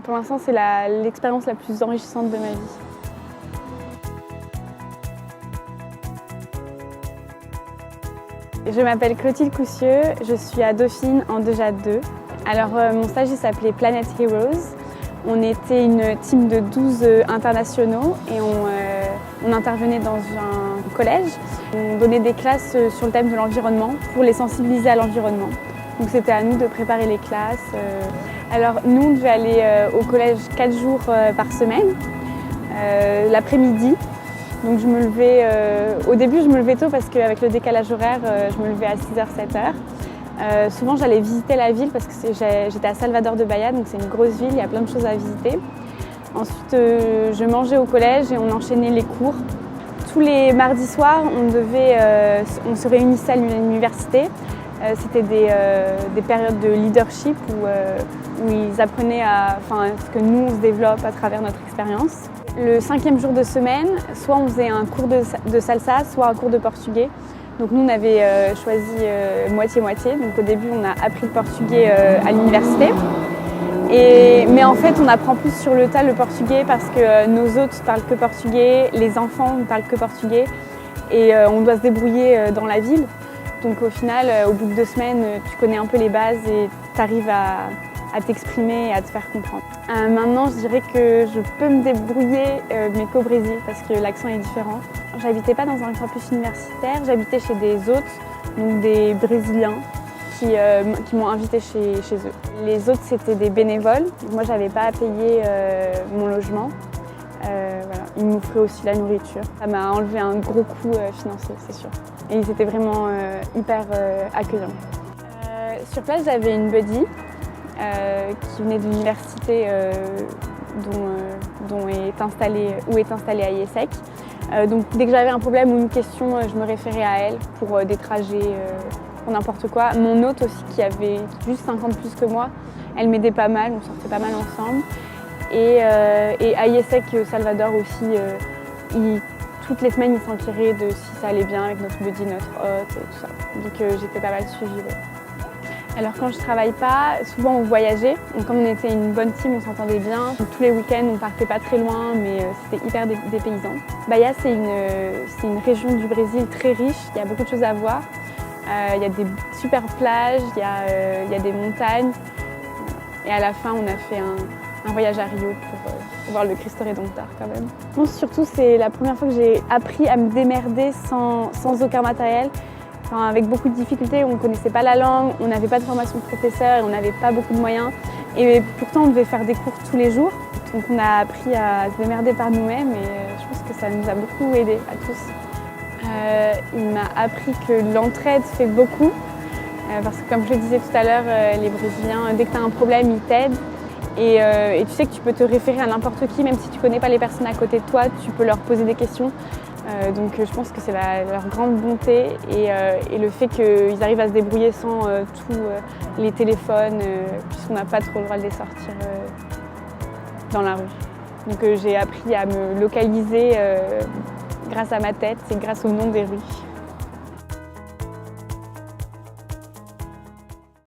Pour l'instant, c'est l'expérience la plus enrichissante de ma vie. Je m'appelle Clotilde Coussieux, je suis à Dauphine en DEJA 2. Alors mon stage il s'appelait Planet Heroes. On était une team de 12 internationaux et on intervenait dans un collège. On donnait des classes sur le thème de l'environnement pour les sensibiliser à l'environnement. Donc c'était à nous de préparer les classes. Alors nous on devait aller au collège 4 jours par semaine, l'après-midi. Donc je me levais, au début je me levais tôt parce qu'avec le décalage horaire, je me levais à 6h, 7h. Souvent j'allais visiter la ville parce que j'étais à Salvador de Bahia, donc c'est une grosse ville, il y a plein de choses à visiter. Ensuite je mangeais au collège et on enchaînait les cours. Tous les mardis soirs, on se réunissait à l'université. C'était des périodes de leadership où ils apprenaient à ce que nous on se développe à travers notre expérience. Le 5e jour de semaine, soit on faisait un cours de salsa, soit un cours de portugais. Donc nous on avait choisi moitié-moitié. Donc au début on a appris le portugais à l'université. Mais en fait on apprend plus sur le tas le portugais parce que nos hôtes parlent que portugais, les enfants ne parlent que portugais et on doit se débrouiller dans la ville. Donc au final, au bout de 2 semaines, tu connais un peu les bases et tu arrives à t'exprimer et à te faire comprendre. Maintenant, je dirais que je peux me débrouiller, mais qu'au Brésil, parce que l'accent est différent. J'habitais pas dans un campus universitaire, j'habitais chez des hôtes, donc des Brésiliens, qui m'ont invitée chez eux. Les hôtes, c'était des bénévoles. Moi, j'avais pas à payer mon logement. Voilà. Ils m'offraient aussi la nourriture. Ça m'a enlevé un gros coût financier, c'est sûr. Et ils étaient vraiment hyper accueillants. Sur place, j'avais une buddy qui venait de l'université où est installée à IESEC. Donc dès que j'avais un problème ou une question, je me référais à elle pour des trajets, pour n'importe quoi. Mon hôte aussi, qui avait juste 5 ans de plus que moi, elle m'aidait pas mal, on sortait pas mal ensemble. Et à IESEC Salvador aussi, toutes les semaines, ils s'inquiétaient de si ça allait bien avec notre buddy, notre hôte et tout ça. Donc j'étais pas mal suivie. Ouais. Alors quand je travaille pas, souvent on voyageait. Donc, comme on était une bonne team, on s'entendait bien. Donc, tous les week-ends, on partait pas très loin, mais c'était hyper dépaysant. Bahia, c'est une région du Brésil très riche. Il y a beaucoup de choses à voir. Il y a des super plages, il y a des montagnes. Et à la fin, on a fait un voyage à Rio pour voir le Cristo Rédempteur quand même. Bon, surtout, c'est la première fois que j'ai appris à me démerder sans aucun matériel. Enfin, avec beaucoup de difficultés, on ne connaissait pas la langue, on n'avait pas de formation de professeur et on n'avait pas beaucoup de moyens. Et pourtant, on devait faire des cours tous les jours. Donc on a appris à se démerder par nous-mêmes et je pense que ça nous a beaucoup aidés à tous. Il m'a appris que l'entraide fait beaucoup. Parce que comme je le disais tout à l'heure, les Brésiliens, dès que tu as un problème, ils t'aident. Et tu sais que tu peux te référer à n'importe qui, même si tu ne connais pas les personnes à côté de toi, tu peux leur poser des questions. Donc je pense que c'est leur grande bonté et le fait qu'ils arrivent à se débrouiller sans tous les téléphones, puisqu'on n'a pas trop le droit de les sortir dans la rue. Donc j'ai appris à me localiser grâce à ma tête et grâce au nom des rues.